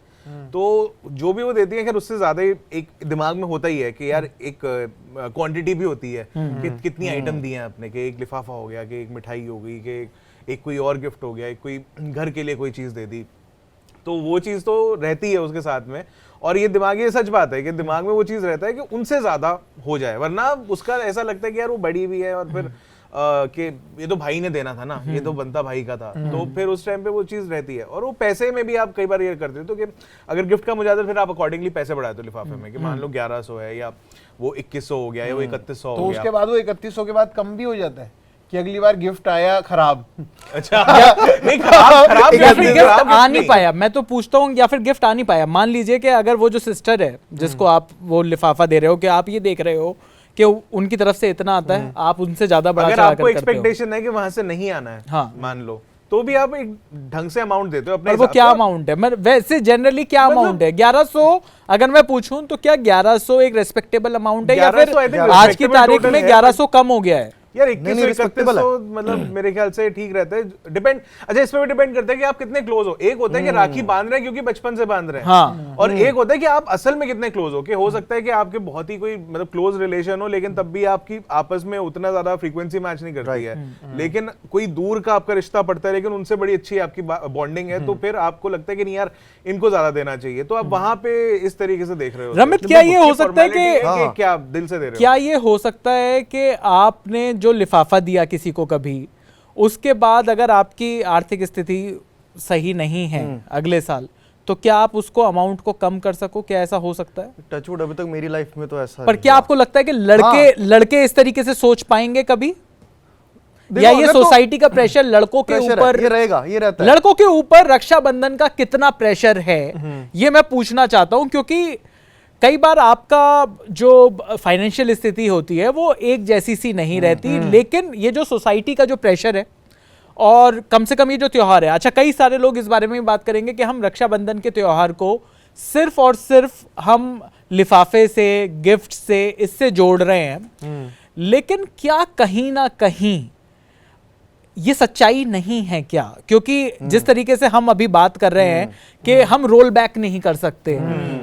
Speaker 4: तो जो भी वो देती है, खैर उससे ज्यादा एक दिमाग में होता ही है कि यार एक क्वांटिटी भी होती है कि कितनी आइटम दिए हैं अपने, कि एक लिफाफा हो गया, कि एक मिठाई हो गई, कि एक कोई और गिफ्ट हो गया, एक कोई घर के लिए कोई चीज दे दी, तो वो चीज तो रहती है उसके साथ में। और ये दिमाग, ये सच बात है कि दिमाग में वो चीज रहता है कि उनसे ज्यादा हो जाए, वरना उसका ऐसा लगता है कि यार वो बड़ी भी है और फिर कि ये तो भाई ने देना था ना, ये तो बनता भाई का था, तो फिर उस टाइम पे वो चीज रहती है। और वो पैसे में भी आप कई बार ये करते हो, तो कि अगर गिफ्ट कम हो जाता है फिर आप अकॉर्डिंगली पैसे बढ़ाते हो लिफाफे में, कि मान लो 1100 है या वो 2100 हो गया या वो 3100 हो
Speaker 3: तो
Speaker 4: गया।
Speaker 3: उसके बाद वो 3100 के बाद कम भी हो जाता है कि अगली बार गिफ्ट आया खराब।
Speaker 4: अच्छा नहीं, खराब
Speaker 1: या फिर
Speaker 4: नहीं,
Speaker 1: गिफ्ट
Speaker 4: खराब
Speaker 1: आ
Speaker 4: gift
Speaker 1: नहीं पाया, मैं तो पूछता हूँ, या फिर गिफ्ट आ नहीं पाया। मान लीजिए कि अगर वो जो सिस्टर है जिसको आप वो लिफाफा दे रहे हो, कि आप ये देख रहे हो कि उनकी तरफ से इतना आता है, आप उनसे ज्यादा बड़ा
Speaker 4: अगर
Speaker 1: चढ़ा
Speaker 4: आपको
Speaker 1: कर करते हो,
Speaker 4: एक्सपेक्टेशन है कि वहां से नहीं आना है,
Speaker 1: हाँ।
Speaker 4: मान लो, तो भी आप एक ढंग से अमाउंट देते हो अपने
Speaker 1: और वो
Speaker 4: हिसाब
Speaker 1: क्या
Speaker 4: से।
Speaker 1: अमाउंट है? मैं वैसे जनरली क्या
Speaker 4: मतलब-
Speaker 1: अमाउंट है? 1100 अगर मैं पूछूं तो क्या 1100 एक रेस्पेक्टेबल अमाउंट है, या
Speaker 4: 1100 I
Speaker 1: फिर
Speaker 4: think
Speaker 1: आज की
Speaker 4: respectable
Speaker 1: तारीख
Speaker 4: total
Speaker 1: में
Speaker 4: है।
Speaker 1: 1100 कम हो गया है?
Speaker 4: यार
Speaker 2: नहीं,
Speaker 4: 2100
Speaker 2: respectable है।
Speaker 4: 3100 मतलब मेरे ख्याल से ठीक रहता है। डिपेंड, अच्छा इस पे भी डिपेंड करता है कि आप कितने क्लोज हो। एक होता है कि राखी बांध रहे हैं क्योंकि बचपन से बांध रहे हैं,
Speaker 1: हाँ।
Speaker 4: और एक होता है कि आप असल में कितने क्लोज हो, कि हो सकता है कि आपके बहुत ही कोई मतलब क्लोज रिलेशन हो, लेकिन तब भी आपकी आपस में उतना ज्यादा फ्रीक्वेंसी मैच नहीं करती है, लेकिन कोई दूर का आपका रिश्ता पड़ता है, लेकिन उनसे बड़ी अच्छी आपकी बॉन्डिंग है, तो फिर आपको लगता है कि नहीं यार इनको ज्यादा देना चाहिए, तो आप वहां पे इस तरीके से देख रहे हो।
Speaker 1: रमित, क्या ये हो सकता है कि
Speaker 4: क्या आप दिल से दे रहे हो?
Speaker 1: क्या ये हो सकता है कि आपने जो लिफाफा दिया किसी को कभी, उसके बाद अगर आपकी आर्थिक स्थिति सही नहीं है अगले साल, तो क्या आप उसको अमाउंट को कम कर सको? क्या ऐसा हो सकता है?
Speaker 2: टचवुड अभी तक मेरी लाइफ में तो ऐसा
Speaker 1: पर
Speaker 2: नहीं
Speaker 1: क्या
Speaker 2: हुआ।
Speaker 1: आपको लगता है कि लड़के इस तरीके से सोच पाएंगे कभी,
Speaker 2: देखो,
Speaker 1: या ये
Speaker 2: अगर तो
Speaker 1: सोसाइटी का प्रेशर लड़कों के
Speaker 2: प्रेशर
Speaker 1: ऊपर,
Speaker 2: है, ये रहेगा, ये रहता है।
Speaker 1: लड़कों के ऊपर रक्षाबंधन का कितना प्रेशर है, ये मैं पूछना चाहता हूं, क्योंकि कई बार आपका जो फाइनेंशियल स्थिति होती है वो एक जैसी सी नहीं रहती, लेकिन ये जो सोसाइटी का जो प्रेशर है, और कम से कम ये जो त्योहार है, अच्छा कई सारे लोग इस बारे में भी बात करेंगे कि हम रक्षाबंधन के त्योहार को सिर्फ और सिर्फ हम लिफाफे से, गिफ्ट से, इससे जोड़ रहे हैं, लेकिन क्या कहीं ना कहीं ये सच्चाई नहीं है क्या? क्योंकि जिस तरीके से हम अभी बात कर रहे हैं कि हम रोल बैक नहीं कर सकते,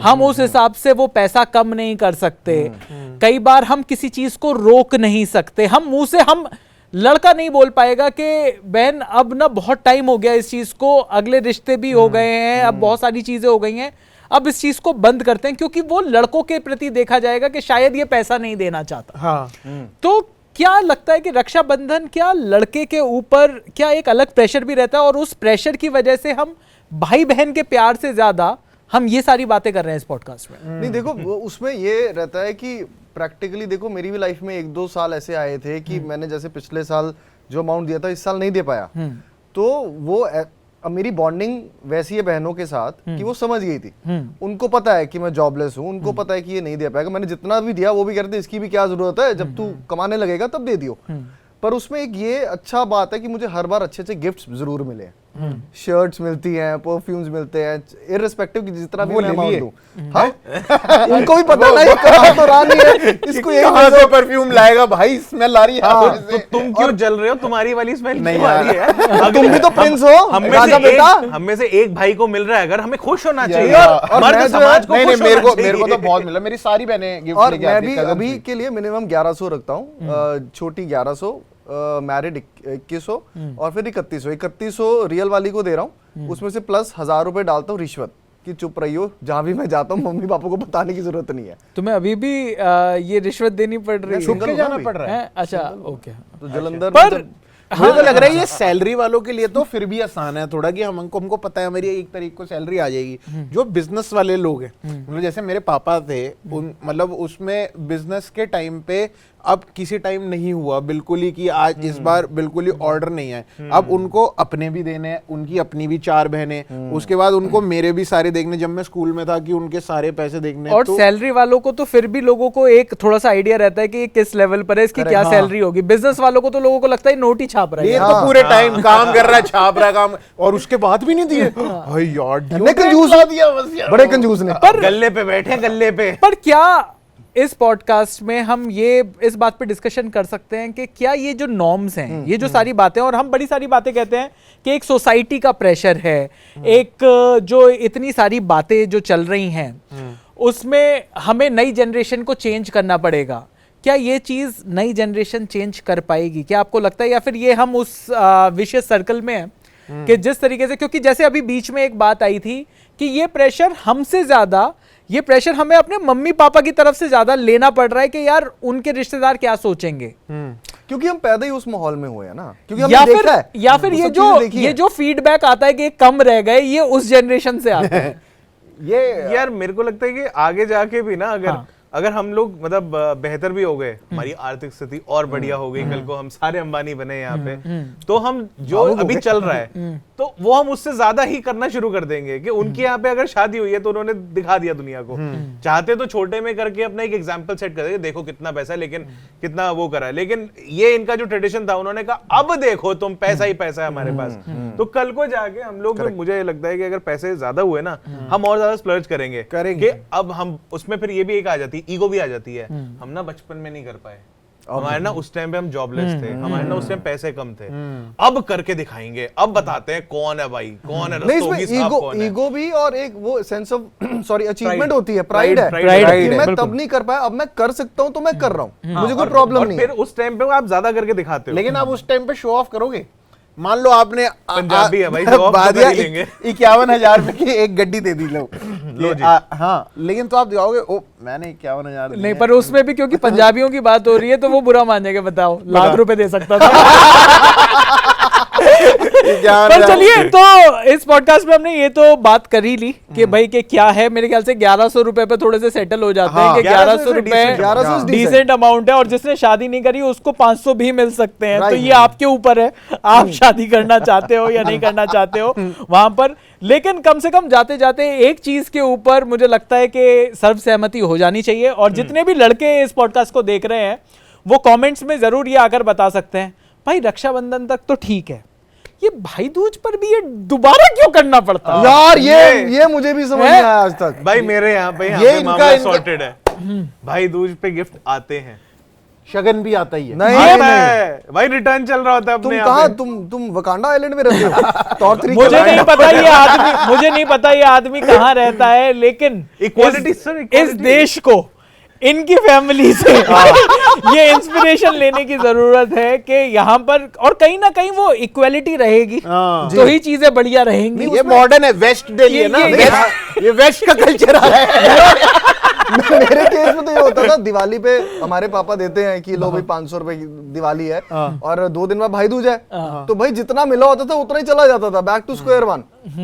Speaker 1: हम उस हिसाब से वो पैसा कम नहीं कर सकते, कई बार हम किसी चीज को रोक नहीं सकते, हम मुंह से, हम लड़का नहीं बोल पाएगा कि बहन अब ना बहुत टाइम हो गया इस चीज को, अगले रिश्ते भी हो गए हैं, अब बहुत सारी चीजें हो गई हैं, अब इस चीज को बंद करते हैं, क्योंकि वो लड़कों के प्रति देखा जाएगा कि शायद ये पैसा नहीं देना चाहता।
Speaker 3: हाँ।
Speaker 1: तो क्या लगता है कि रक्षाबंधन, क्या लड़के के ऊपर क्या एक अलग प्रेशर भी रहता है, और उस प्रेशर की वजह से हम भाई बहन के प्यार से ज्यादा हम ये सारी बातें कर रहे हैं इस पॉडकास्ट में?
Speaker 2: नहीं देखो, उसमें ये रहता है कि प्रैक्टिकली देखो, मेरी भी लाइफ में 1-2 साल ऐसे आए थे कि मैंने जैसे पिछले साल जो अमाउंट दिया था इस साल नहीं दे पाया, तो वो अब मेरी बॉन्डिंग वैसी है बहनों के साथ कि वो समझ गई थी, उनको पता है कि मैं जॉबलेस हूँ, उनको पता है कि ये नहीं दे पाएगा, मैंने जितना भी दिया वो भी कहते इसकी भी क्या जरूरत है, जब तू कमाने लगेगा तब दे दियो। पर उसमें एक ये अच्छा बात है कि मुझे हर बार अच्छे अच्छे गिफ्ट्स जरूर मिले, शर्ट्स मिलती हैं, परफ्यूम्स मिलते हैं, इररिस्पेक्टिव की जितना भी
Speaker 3: वो
Speaker 2: मैं
Speaker 3: ले लिए।
Speaker 2: अमाउंट दूं। हाँ इनको भी पता नहीं कहा तो रानी है, इसको यही
Speaker 3: कहाँ से परफ्यूम लाएगा भाई, स्मेल आ रही है हाथों
Speaker 4: तो
Speaker 3: से।
Speaker 4: तुम क्यों जल रहे हो? तुम्हारी वाली स्मेल
Speaker 3: नहीं
Speaker 4: क्यों आ रही है?
Speaker 2: तुम भी तो प्रिंस हो राजा बेटा।
Speaker 4: हम में से एक भाई को मिल रहा है, अगर हमें खुश होना चाहिए।
Speaker 3: यार,
Speaker 2: और
Speaker 4: मर्द
Speaker 2: मैं जो
Speaker 4: समाज
Speaker 2: है-
Speaker 4: को
Speaker 3: नहीं
Speaker 4: खुश
Speaker 3: मेरे
Speaker 4: होना
Speaker 3: को तो
Speaker 4: चाहिए।
Speaker 3: बहुत मिला, मेरी सारी बहनें गिफ्ट
Speaker 2: और
Speaker 3: लेके
Speaker 2: मैं
Speaker 3: आती
Speaker 2: भी
Speaker 3: हैं,
Speaker 2: अभी
Speaker 3: cousins
Speaker 2: के लिए मिनिमम 1100 रखता हूँ, छोटी 1100, मैरिड 2100 और फिर 3100 रियल वाली को दे रहा हूँ, उसमें से प्लस 1000 रुपए डालता हूँ रिश्वत कि चुप रहियो, जहाँ भी मैं जाता हूँ मम्मी पापा को बताने की जरूरत नहीं है।
Speaker 1: तुम्हें अभी भी ये रिश्वत देनी पड़ रही
Speaker 3: छुप
Speaker 2: single
Speaker 3: के
Speaker 2: हूँ
Speaker 3: जाना
Speaker 2: अभी।
Speaker 3: पड़ रहा है।
Speaker 1: है? अच्छा, ओके।
Speaker 2: तो जलंधर में
Speaker 1: पर
Speaker 2: जब-
Speaker 3: मुझे तो लग रहा है ये सैलरी वालों के लिए तो फिर भी आसान है थोड़ा, कि हमको पता है हमारी 1 तारीख को सैलरी आ जाएगी। जो बिजनेस वाले लोग हैं, मतलब जैसे मेरे पापा थे, उन मतलब उसमें बिजनेस के टाइम पे अब किसी टाइम नहीं हुआ बिल्कुल ही कि आज इस बार बिल्कुल ही ऑर्डर नहीं है। अब उनको अपने भी देने हैं, उनकी अपनी भी 4 बहनें, उसके बाद उनको मेरे भी सारे देखने, जब मैं स्कूल में था कि उनके सारे पैसे देखने।
Speaker 1: और
Speaker 3: तो
Speaker 1: सैलरी वालों को तो फिर भी लोगों को एक थोड़ा सा आइडिया रहता है कि ये किस लेवल पर है, इसकी क्या सैलरी होगी। बिजनेस वालों को तो लोगों को लगता है नोट ही छाप रहा
Speaker 3: ये
Speaker 1: है।
Speaker 3: तो पूरे टाइम काम कर रहा है, छाप रहा है काम, और उसके बाद भी नहीं दिए। भाई यार
Speaker 2: हमने कंजूस
Speaker 3: ला दिया बस यार।
Speaker 2: बड़े कंजूस ने।
Speaker 4: पर गल्ले पे बैठे, गल्ले पे।
Speaker 1: पर क्या इस पॉडकास्ट में हम ये इस बात पे डिस्कशन कर सकते हैं कि क्या ये जो नॉर्म्स हैं, ये जो सारी बातें, और हम बड़ी सारी बातें कहते हैं कि एक सोसाइटी का प्रेशर है, एक जो इतनी सारी बातें जो चल रही हैं, उसमें हमें नई जनरेशन को चेंज करना पड़ेगा। क्या ये चीज नई जनरेशन चेंज कर पाएगी? क्या आपको लगता है, या फिर ये हम उस विशेष सर्कल में हैं कि जिस तरीके से, क्योंकि जैसे अभी बीच में एक बात आई थी कि ये प्रेशर हमसे ज्यादा, ये प्रेशर हमें अपने मम्मी पापा की तरफ से ज्यादा लेना पड़ रहा है कि यार उनके रिश्तेदार क्या सोचेंगे,
Speaker 2: क्योंकि हम पैदा ही उस माहौल में हुए हैं ना, क्योंकि
Speaker 1: या
Speaker 2: हमने
Speaker 1: फिर
Speaker 2: देखा है,
Speaker 1: या फिर
Speaker 2: वो
Speaker 1: ये
Speaker 2: सब
Speaker 1: जो
Speaker 2: चीजें देखी
Speaker 1: ये
Speaker 2: हैं।
Speaker 1: जो फीडबैक आता है कि कम रह गए, ये उस जनरेशन से आता है।
Speaker 3: ये
Speaker 4: यार मेरे को लगता है कि आगे जाके भी ना, अगर
Speaker 1: हाँ।
Speaker 4: अगर हम लोग मतलब बेहतर भी हो गए, हमारी आर्थिक स्थिति और बढ़िया हो गई, कल को हम सारे अंबानी बने यहाँ पे, तो हम जो अभी चल रहा है तो वो हम उससे ज्यादा ही करना शुरू कर देंगे। कि उनके यहाँ पे अगर शादी हुई है तो उन्होंने दिखा दिया दुनिया को, चाहते तो छोटे में करके अपना एक एग्जाम्पल सेट कर देंगे, देखो कितना पैसा है, लेकिन कितना वो करा है। लेकिन ये इनका जो ट्रेडिशन था, उन्होंने कहा अब देखो तुम, पैसा ही पैसा है हमारे पास। तो कल को जाके हम लोग, मुझे लगता है कि अगर पैसे ज्यादा हुए ना, हम और ज्यादा स्प्लर्ज करेंगे। कि अब हम उसमें फिर ये भी एक आ जाती है, ईगो भी आ जाती है। हम ना बचपन में नहीं कर पाए, हमारे ना उस टाइम पे हम जॉबलेस थे, हमारे ना उस टाइम पैसे कम थे, अब करके दिखाएंगे, अब बताते हैं कौन है भाई, कौन है
Speaker 2: नहीं, इसमें
Speaker 4: रस्तोगी साहब, कौन है।
Speaker 2: ईगो भी और एक वो सेंस ऑफ सॉरी अचीवमेंट होती है, प्राइड है
Speaker 1: Pride
Speaker 2: कि
Speaker 1: है,
Speaker 2: मैं
Speaker 1: बिल्कुल।
Speaker 2: तब नहीं कर पाया, अब मैं कर सकता हूँ तो मैं कर रहा हूँ, मुझे कोई
Speaker 4: और-
Speaker 2: प्रॉब्लम
Speaker 4: और
Speaker 2: नहीं
Speaker 4: फिर
Speaker 2: है।
Speaker 4: उस टाइम पे आप ज्यादा करके दिखाते हो।
Speaker 3: लेकिन आप उस टाइम पे शो ऑफ करोगे, मान लो आपने
Speaker 4: पंजाबी है भाई, show off तो
Speaker 3: बाद
Speaker 4: कर ही लेंगे।
Speaker 3: 51,000 रुपए की एक गड्डी दे दी लो
Speaker 4: लो जी।
Speaker 3: हाँ, लेकिन तो आप दिखाओगे ओ मैंने 51,000
Speaker 1: नहीं, पर उसमें भी क्योंकि पंजाबियों की बात हो रही है तो वो बुरा मानेंगे। बताओ, लाख रुपए दे सकता था। पर चलिए, तो इस पॉडकास्ट में हमने ये तो बात कर ही ली कि भाई के क्या है। मेरे ख्याल से 1100 रुपए पे थोड़े से सेटल हो जाते हैं
Speaker 3: हाँ,
Speaker 1: कि
Speaker 4: 1100
Speaker 1: 1100 रुपए
Speaker 2: 1100 is
Speaker 1: डिसेंट अमाउंट है, और जिसने शादी नहीं करी उसको 500 भी मिल सकते हैं। तो
Speaker 2: Right.
Speaker 1: ये आपके ऊपर है, आप शादी करना चाहते हो या नहीं करना चाहते हो वहां पर। लेकिन कम से कम जाते जाते एक चीज के ऊपर मुझे लगता है कि सर्वसहमति हो जानी चाहिए, और जितने भी लड़के इस पॉडकास्ट को देख रहे हैं वो कमेंट्स में जरूर ये आकर बता सकते हैं, भाई रक्षाबंधन तक तो ठीक है, ये भाई दूज पर भी ये दोबारा क्यों करना पड़ता है?
Speaker 2: यार ये मुझे भी समझ नहीं आया आज तक।
Speaker 4: भाई मेरे यहाँ पे
Speaker 3: ये इनका-
Speaker 4: सॉर्टेड है। भाई दूज पे गिफ्ट आते हैं,
Speaker 3: शगन भी आता ही है।
Speaker 2: नहीं
Speaker 4: आता
Speaker 2: नहीं,
Speaker 4: है भाई, रिटर्न चल रहा होता है
Speaker 2: तुम
Speaker 4: अपने
Speaker 2: कहाँ,
Speaker 4: यहाँ पे।
Speaker 2: तुम वकांडा आइलैंड में रहते हो? तौर तरीके
Speaker 1: मुझे
Speaker 2: बताएं।
Speaker 1: नहीं पता ये आदमी, मुझे नहीं पता ये आदमी कहाँ रहता है, लेकिन
Speaker 4: Equality,
Speaker 1: इस,
Speaker 4: sir, equality।
Speaker 1: इस देश को इनकी फैमिली से ये इंस्पिरेशन लेने की जरूरत है कि यहाँ पर, और कहीं ना कहीं वो इक्वालिटी रहेगी
Speaker 3: हाँ।
Speaker 1: तो ही चीजें बढ़िया रहेंगी।
Speaker 3: ये मॉडर्न है, वेस्ट दिल्ली है ना, ये वेस्ट का कल्चर आ रहा है।
Speaker 2: मेरे केस में तो ये होता था, दिवाली पे हमारे पापा देते हैं कि लो भाई 500 रुपए की दिवाली है, और 2 दिन बाद भाई दूज है, तो भाई जितना मिला होता था उतना ही चला जाता था, बैक टू स्क्वायर वन।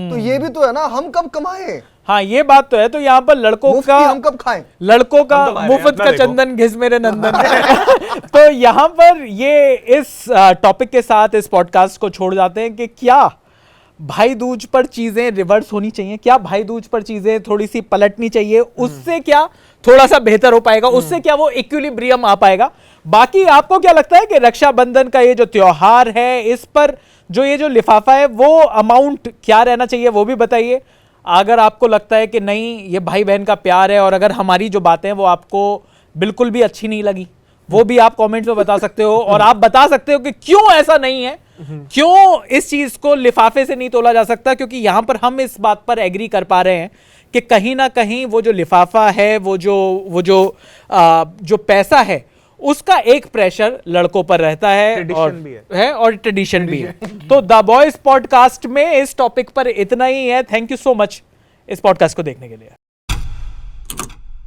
Speaker 2: तो ये भी तो है ना, हम कब कमाए,
Speaker 1: हाँ, ये बात तो है। तो यहाँ पर लड़कों
Speaker 2: मुफ्त
Speaker 1: का,
Speaker 2: की हम कब खाएं?
Speaker 1: लड़कों का
Speaker 4: हम तो मारे,
Speaker 1: मुफ्त
Speaker 4: अपना
Speaker 1: का
Speaker 4: देखो।
Speaker 1: चंदन घिस मेरे नंदन। तो यहाँ पर ये इस टॉपिक के साथ इस पॉडकास्ट को छोड़ जाते हैं कि क्या भाई दूज पर चीजें रिवर्स होनी चाहिए क्या, भाई दूज पर चीजें थोड़ी सी पलटनी चाहिए, उससे क्या थोड़ा सा बेहतर हो पाएगा, उससे क्या वो इक्विलिब्रियम आ पाएगा। बाकी आपको क्या लगता है कि रक्षाबंधन का ये जो त्योहार है, इस पर जो ये जो लिफाफा है वो अमाउंट क्या रहना चाहिए, वो भी बताइए। अगर आपको लगता है कि नहीं ये भाई बहन का प्यार है, और अगर हमारी जो बातें हैं वो आपको बिल्कुल भी अच्छी नहीं लगी, वो भी आप कमेंट्स में बता सकते हो। और आप बता सकते हो कि क्यों ऐसा नहीं है, क्यों इस चीज को लिफाफे से नहीं तोला जा सकता, क्योंकि यहां पर हम इस बात पर एग्री कर पा रहे हैं कि कहीं ना कहीं वो जो लिफाफा है, वो जो पैसा है, उसका एक प्रेशर लड़कों पर रहता है,
Speaker 4: ट्रेडिशन भी है
Speaker 1: और ट्रेडिशन भी है। तो द बॉयज पॉडकास्ट में इस टॉपिक पर इतना ही है। थैंक यू सो मच इस पॉडकास्ट को देखने के लिए।